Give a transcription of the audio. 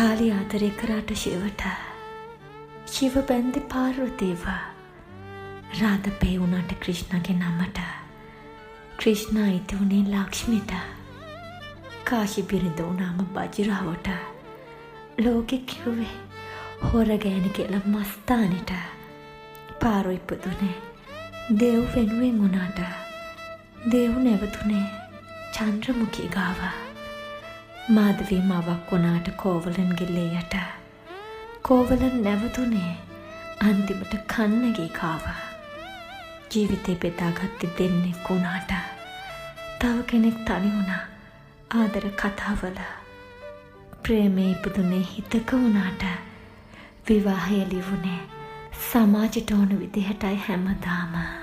කාලි ආදරේ කරාට ශිවට ශිව බැන්දි පාර්වතීව රාධපේ වුණාට ක්‍රිෂ්ණගේ නමට ක්‍රිෂ්ණා ඉති වුණේ ලක්ෂ්මිට කාශි බිරිඳ වුණාම බජිරාවට ලෝකෙ කිව්වේ හොර ගෑණි කියලා මස්තානිට පාරු ඉපදුනේ දේව් වෙනුවෙන් වුණාට දේව් නැවතුනේ චන්ද්‍රමුඛී ගාව මාධවී මවක් වුණාට කෝවලන්ගේ ලේයට කෝවලන් නැවතුනේ අන්තිමට කන්නගේ කාව ජීවිතේ බෙදාගත්තේ දෙන්නෙක් වුණාට තව කෙනෙක් තනි වුණා ආදර කතාවල ප්‍රේමේ ඉපදුනේ හිතක වුණාට විවාහය ලිවුනේ සමාජයට ඕන විදිහටයි හැමදාම